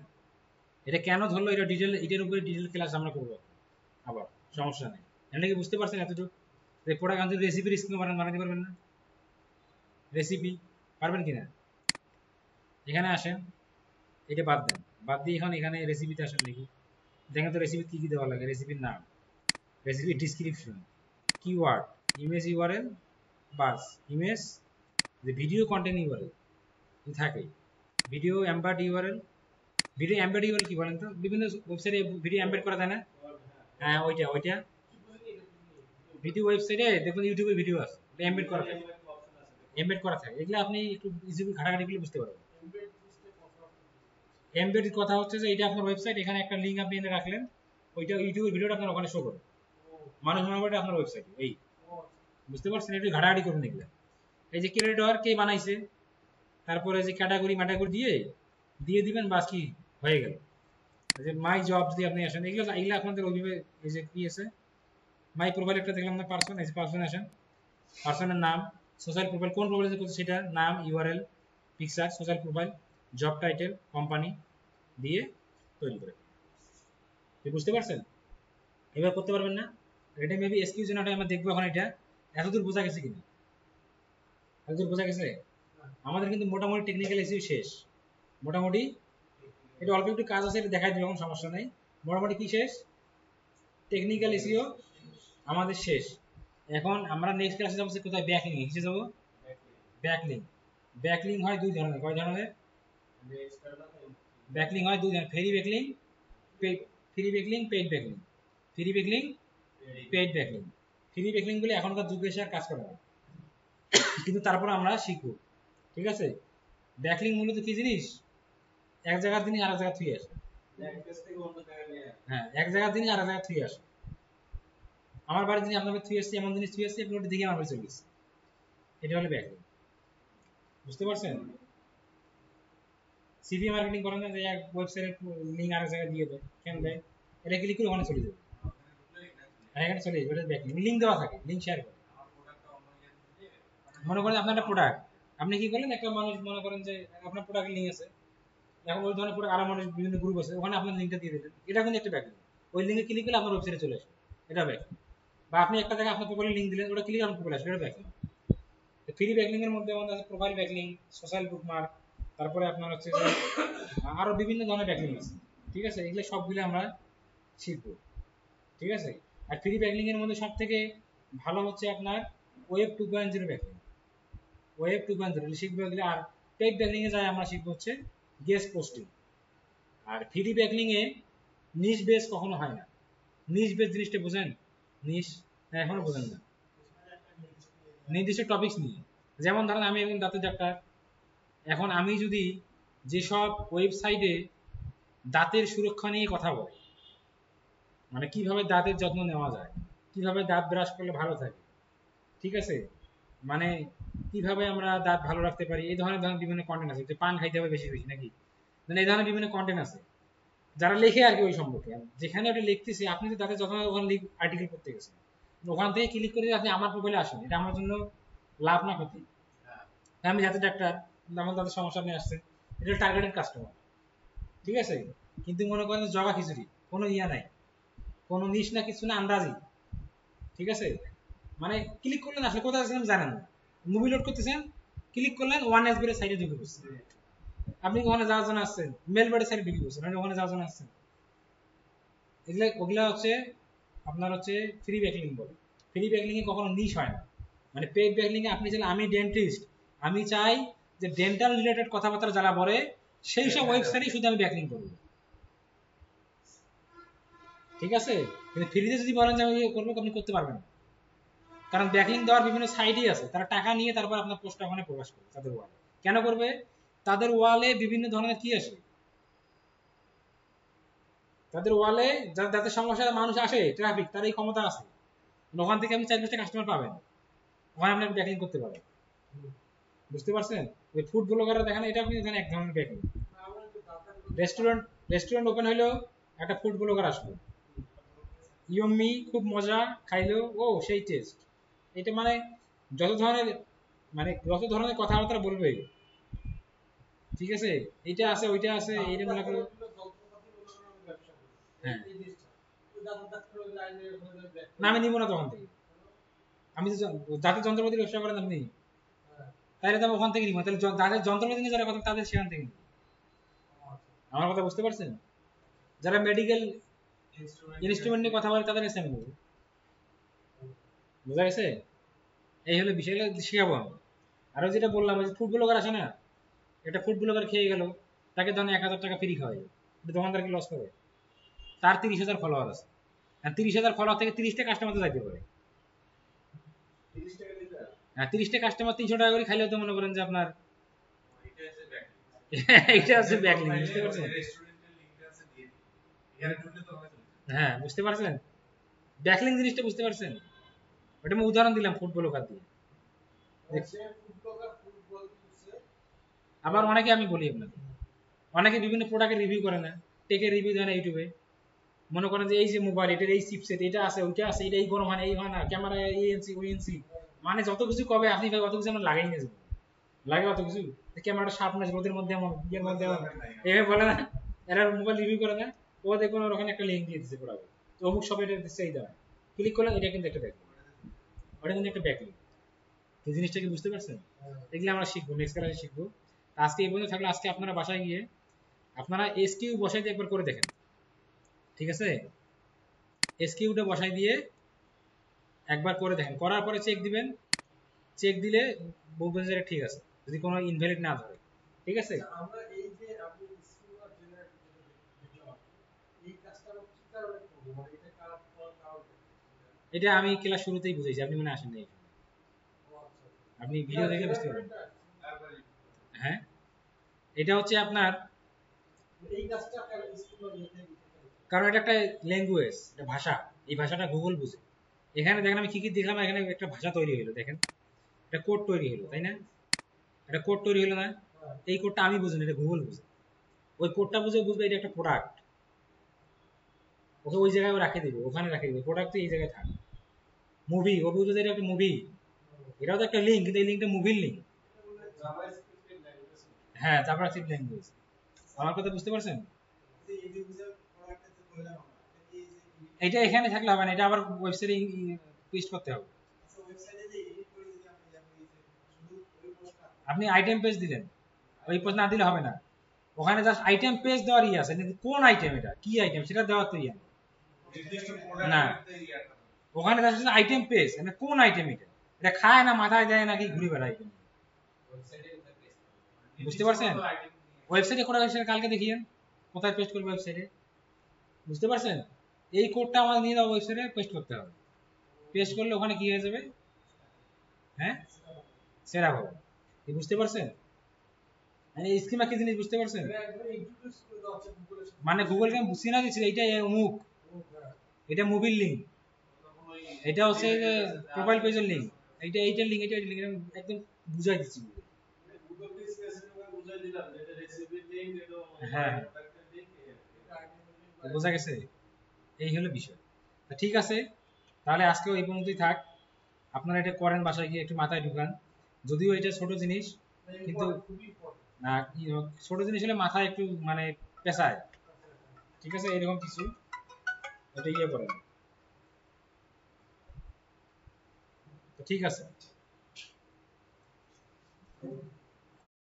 এটা কেন ধরলো? এটা ডিটেল, এটার উপরে ডিটেল ক্লাস আমরা করবো আবার, সমস্যা নেই। এটা কি বুঝতে পারছেন এতটুকু? যে প্রোডাক্ট আনতে রেসিপির স্কিম বানাতে পারবেন না, রেসিপি পারবেন কিনা? এখানে আসেন, এটা বাদ দিয়ে এখন এখানে রেসিপিতে আসেন, দেখি দেখেন তো রেসিপি কি কি দেওয়া লাগে, রেসিপির নাম, recipe description, keyword, image URL, বাস ইমেজ, যে ভিডিও কন্টেন্ট ইউআরএল থাকে, video embed URL. Video embed URL কি বলেন তো? বিভিন্ন ওয়েবসাইটে ভিডিও এমবেড করা যায় না? হ্যাঁ, ওইটা ভিডিও ওয়েবসাইটে দেখুন, ইউটিউবে ভিডিও আছে, ওটা এমবেড করা থাকে, এগুলো আপনি একটু ইজি ঘাটাঘাটি করলে বুঝতে পারবেন। এমবেড কথা হচ্ছে যে এটা আপনার ওয়েবসাইট, এখানে একটা লিঙ্ক আপনি এনে রাখলেন, ওইটা ইউটিউবের ভিডিওটা আপনার ওখানে শো করবে, মানুষ মনে করে আপনার ওয়েবসাইট। এই বুঝতে পারছেন? একটু ঘাটাঘাটি করুন এগুলো। এই যে ক্রিয়েটর কে বানাইছে, তারপরে যে ক্যাটাগরি ম্যাটাগরি দিয়ে দিবেন, বাস কি হয়ে গেল। যে মাই জব যদি আপনি আসেন, এগুলো আপনাদের ওইভাবে, এই যে কি আছে মাই প্রোফাইল একটা দেখলাম না, পার্সন, এই যে পার্সন আসেন, পার্সনের নাম, সোশ্যাল প্রোফাইল, কোন প্রোফাইল করছে সেটা, নাম, URL, picture, social profile, job title, company দিয়ে তৈরি করে। বুঝতে পারছেন? এবার করতে পারবেন না? এটা মেবি এসকিউ জেনারেটর আমরা দেখবো এখন। এটা এতদূর বোঝা গেছে কিনা? এতদূর বোঝা গেছে? আমাদের কিন্তু মোটামুটি টেকনিক্যাল এসিও শেষ, মোটামুটি। এটা অল্প একটু কাজ আছে, এটা দেখাই দিলাম, সমস্যা নেই। মোটামুটি কি শেষ? টেকনিক্যাল এসিও আমাদের শেষ। এখন আমরা নেক্সট ক্লাসে যাবো কোথায়? ব্যাকলিং এ যাবো। ব্যাকলিং হয় দুই ধরনের। কয় ধরনের ব্যাকলিং হয়? দুই ধরনের, free backlink, paid backlink. Free backlink, paid backlink. Free backlink গুলো এখনকার যুগে এসে আর কাজ করে না, কিন্তু তারপর আমরা শিখবো। ঠিক আছে? ব্যাকলিং মূলত কি জিনিস? এক জায়গার জিনিস আরেক জায়গা থুয়ে আসে। হ্যাঁ, এক জায়গার জিনিস আরেক জায়গা থুয়ে আসে। আমার বাড়ির জিনিস আপনাদের থুয়ে আসছে, এমন জিনিস থুয়ে আসছে, আপনি ওটা দেখে আমার বাড়ি চলে গেছে। এটা হলো ব্যাকলিং। বুঝতে পারছেন? সিভি মার্কেটিং করেন না, যে এক ওয়েবসাইটের লিঙ্ক আরেক জায়গায় দিয়ে দেয়, কেন দেয়? এটা ক্লিক করে ওখানে চলে যাবে, এখানে চলে যাবে। এটা ব্যাকলিং, লিঙ্ক দেওয়া থাকে, লিঙ্ক শেয়ার করে। মনে করেন আপনার একটা প্রোডাক্ট, আপনি কি করলেন, একটা মানুষ মনে করেন যে আপনার প্রোডাক্টের লিঙ্ক আছে, এখন ওই ধরনের প্রোডাক্ট আরো মানুষ বিভিন্ন গ্রুপ আছে, ওখানে আপনার লিঙ্কটা দিয়ে দিলেন, এটা কিন্তু একটা ব্যাকলিং। ওই লিঙ্কে ক্লিক করলে আপনার ওয়েবসাইটে চলে আসবে, এটা ব্যাকলিং। বা আপনি একটা জায়গায় আপনার প্রোফাইলে লিঙ্ক দিলেন, ওটা ক্লিক আপনার প্রোফাইলে আসবে, এটা ব্যাকলিং। ফ্রি ব্যাকলিং এর মধ্যে আমাদের আছে প্রোফাইল ব্যাকলিং, সোশ্যাল বুকমার্ক, তারপরে আপনার হচ্ছে যে আরো বিভিন্ন ধরনের ব্যাকলিং আছে। ঠিক আছে? এগুলো সবগুলো আমরা শিখবো। ঠিক আছে? আর ফ্রি ব্যাকলিং এর মধ্যে সব থেকে ভালো হচ্ছে আপনার ওয়েব 2.0 ব্যাকলিং। ওয়েব 2.0 শিখবো এগুলো। আর পেইড ব্যাকলিং এ যাই আমরা শিখবো হচ্ছে গেস্ট পোস্টিং। আর ফ্রি ব্যাকলিং এ নিশ বেস কখনো হয় না। নিশ বেস জিনিসটা বোঝেন? নিশ এখনো বোঝেন না। নির্দিষ্ট টপিকস নিয়ে, যেমন ধরেন আমি একজন দাঁতের ডাক্তার, এখন আমি যদি যেসব ওয়েবসাইটে দাঁতের সুরক্ষা নিয়ে কথা বলে, মানে কিভাবে দাঁতের যত্ন নেওয়া যায়, কিভাবে দাঁত ব্রাশ করলে ভালো থাকে, ঠিক আছে, মানে কিভাবে আমরা দাঁত ভালো রাখতে পারি, এই ধরনের বিভিন্ন কন্টেন্ট আছে, যে পান খাইতে হবে বেশি বেশি নাকি, মানে এই ধরনের বিভিন্ন কন্টেন্ট আছে যারা লেখে আর কি ওই সম্পর্কে। যেখানে ওটা লিখতেছি, আপনি তো তাদের যখন ওখানে আর্টিকেল করতে গেছেন, ওখান থেকে ক্লিক করে আপনি আমার প্রোফাইলে আসেন, এটা আমার জন্য লাভ না ক্ষতি? আমি যাতে ডাক্তার, আমার তাদের সমস্যা নিয়ে আসছে, এটা টার্গেটেড কাস্টমার। ঠিক আছে? কিন্তু মনে করেন জগা খিচুড়ি, কোনো ইয়া নাই, কোনো নিশ না, কিছু না, আন্দাজি। ঠিক আছে? মানে ক্লিক করলেন, আসলে কোথায় আছেন জানেন না, মুভি লোড করতেছেন, ক্লিক করলেন, ওয়ান এস বেড়ে সাইডে ঢুকে পড়ছেন। আপনি ওখানে যাওয়ার জন্য আসছেন, মেল বেড়ে সাইডে ঢুকে পড়ছেন, ওখানে যাওয়ার জন্য আসছেন। এগুলো ওগুলা হচ্ছে আপনার হচ্ছে ফ্রি ব্যাকলিং বলে। ফ্রি ব্যাকলিং এ কখনো নিশ হয় না। মানে পেইড ব্যাকলিং এ আপনি চাইলে, আমি ডেন্টিস্ট, আমি চাই যে ডেন্টাল রিলেটেড কথাবার্তা যারা বলে সেই সব ওয়েবসাইটে শুধু আমি ব্যাকলিং করব। ঠিক আছে? কিন্তু ফ্রিতে যদি বলেন যে আমি করবো, আপনি করতে পারবেন না, কারণ ব্যাকলিং দেওয়ার বিভিন্ন সাইটই আছে, তারা টাকা নিয়ে তারপর আপনার পোস্টটা ওখানে প্রকাশ করে তাদের ওয়ালে। কেন করবে? তাদের ওয়ালে বিভিন্ন ধরনের কি আসে, তাদের ওয়ালে যাদের সমস্যা মানুষ আসে, ট্রাফিক, তার এই ক্ষমতা আছে, ওখান থেকে আপনি 4-5টা কাস্টমার পাবেন, ওখানে আপনি ব্যাকলিং করতে পারেন। বুঝতে পারছেন? ওই ফুড ব্লগাররা দেখেন, এটা আপনি দেখেন এক ধরনের ব্যাকলিং। রেস্টুরেন্ট রেস্টুরেন্ট ওপেন হইলো, একটা ফুড ব্লগার আসলো, ইয়ম্মি, খুব মজা, খাইলো, ও সেই টেস্ট। এটা মানে যত ধরনের, মানে যত ধরনের কথাবার্তা বলবে, ঠিক আছে, এটা আছে, ওইটা আছে, এইটা মনে করো। হ্যাঁ, না আমি নিব না তখন থেকে। আমি তো যাদের যন্ত্রপাতির ব্যবসা করেন আপনি, তাহলে তো আমি ওখান থেকে নিব, তাহলে যাদের যন্ত্রপাতি নিয়ে যারা কথা, তাদের সেখান থেকে নিব। আমার কথা বুঝতে পারছেন? যারা মেডিকেল ইনস্ট্রুমেন্ট নিয়ে কথা বলে, তাদের কাছে আমি নেব। বুঝা গেছে? এই হলো বিষয়গুলো শিখাবো আমি। আরো যেটা বললাম ওই যে ফুড ব্লগার আছে না, এটা ফুড ব্লগার খেয়ে গেল, তাকে ধরেন 1,000 টাকা ফ্রি খাওয়াই, দোকানদার কি লস করে? তার 30,000 ফলোয়ার আছে, আর 30,000 ফলোয়ার থেকে 30টা কাস্টমার তো যাইতে পারে। 30টা কাস্টমার 300 টাকা করে খাইলেও তো মনে করেন যে আপনার এটা হচ্ছে ব্যাকলিং, বুঝতে পারছেন? হ্যাঁ বুঝতে পারছেন, ব্যাকলিং জিনিসটা বুঝতে পারছেন? ওটা আমি উদাহরণ দিলাম ফুড ব্লগার দিয়ে। আবার অনেকে আমি বলি আপনাকে, অনেকে বিভিন্ন প্রোডাক্টের রিভিউ করে না, টেকের রিভিউ দেয় না ইউটিউবে। মনে করেন যে এই যে মোবাইল, এটার এই চিপসেট, এটা আছে ওইটা আছে, এটা এই গরম হয় না এই হয় না, ক্যামেরা এই এনসি ওই এনসি, মানে যত কিছু কবে আপনি ভাই অত কিছু আমরা লাগাই নিয়ে যাবো, লাগে অত কিছু। ক্যামেরাটা শার্পনেস রোদের মধ্যে এমন ইয়ের মধ্যে এমন, এভাবে বলে না, এরা মোবাইল রিভিউ করে না। ও দেখুন ওর ওখানে একটা লিঙ্ক দিয়ে দিচ্ছে প্রোডাক্ট, তো অমুক সব এটা দিচ্ছে, এই দেওয়া ক্লিক করলে এটা কিন্তু একটা ব্যাকলিং, ওটা কিন্তু একটা ব্যাকলিং। এই জিনিসটা কি বুঝতে পারছেন? এগুলো আমরা শিখবো, নেক্সট ক্লাসে শিখবো। আজকে এই পর্যন্ত থাকলে, আজকে আপনারা বাসায় গিয়ে আপনারা এসকিউ বসাই দিয়ে একবার করে দেখেন, ঠিক আছে? এসকিউটা বসাই দিয়ে একবার করে দেখেন, করার পরে চেক দিবেন, চেক দিলে বলবেন যে ঠিক আছে, যদি কোনো ইনভ্যালিড না ধরে, ঠিক আছে? আমরা এই যে আপনি স্কিমার জেনারেট দেখলাম, এই কাজটা আমরা কি কারণে করব, মানে এটা কারণ এটা আমি ক্লাস শুরুতেই বুঝাইছি, আপনি মনে আসেন নাই, আপনি ভিডিও দেখলে বুঝতে পারবেন। হ্যাঁ, এটা হচ্ছে আপনার এই কাজটা কারণ এটা একটা ল্যাঙ্গুয়েজ, এটা ভাষা, এই ভাষাটা গুগল বুঝে। এখানে দেখেন আমি কি কি দেখলাম, এখানে একটা ভাষা তৈরি হলো, দেখেন একটা কোড তৈরি হলো, তাই না? একটা কোড তৈরি হলো না? এই কোডটা আমি বুঝি না, এটা গুগল বুঝে। ওই কোডটা বুঝে বুঝবে এটা একটা প্রোডাক্ট, ওকে ওই জায়গায় রাখে দিবে, ওখানে রাখে দিবে, প্রোডাক্ট তো এই জায়গায় থাকে। মুভি, ও বুঝবে এটা একটা মুভি, এটাও তো একটা লিঙ্ক, কিন্তু এই লিঙ্কটা মুভির লিঙ্ক। হ্যাঁ, জাভাস্ক্রিপ্ট ল্যাঙ্গুয়েজ। আমার কথা বুঝতে পারছেন? এটা এখানে থাকলে হবে না, এটা আবার ওয়েবসাইটে পেস্ট করতে হবে। আপনি আইটেম পেজ দিলেন, ওই পেজ না দিলে হবে না, ওখানে জাস্ট আইটেম পেজ দেওয়ার ই আছে, কিন্তু কোন আইটেম, এটা কি আইটেম সেটা দেওয়ার তো ইয়া না, ওখানে জাস্ট আইটেম পেজ, মানে কোন আইটেম, এটা এটা খায় না মাথায় দেয় নাকি ঘুরে বেড়ায়, বুঝতে পারছেন? ওয়েবসাইটে কোথায় সেটা কালকে দেখিয়েন, কোথায় পেস্ট করবে ওয়েবসাইটে, বুঝতে পারছেন? এই কোডটা আমাদের নিয়ে যাবো ওয়েবসাইটে, পেস্ট করতে হবে, পেস্ট করলে ওখানে কি হয়ে যাবে, হ্যাঁ সেরা হবে। বুঝতে পারছেন? মানে স্কিমা কি জিনিস বুঝতে পারছেন? মানে গুগলকে আমি বুঝি না দিচ্ছি এটা অমুক, এটা মুভির লিঙ্ক, এটা হচ্ছে প্রোফাইল পেজের লিঙ্ক, এইটা এইটার লিঙ্ক, এটা লিঙ্ক, একদম বুঝাই দিচ্ছি। হ্যাঁ বোঝা গেছে, এই হলো বিষয়। ঠিক আছে, তাহলে আজকেও এই পর্যন্তই থাক। আপনারা এটা করেন, বাসায় গিয়ে একটু মাথায় ঢুকান, যদিও এটা ছোট জিনিস, কিন্তু না ছোট জিনিস হলে মাথায় একটু মানে পেঁচায়, ঠিক আছে? এরকম কিছু এটা ইয়ে করেন, ঠিক আছে।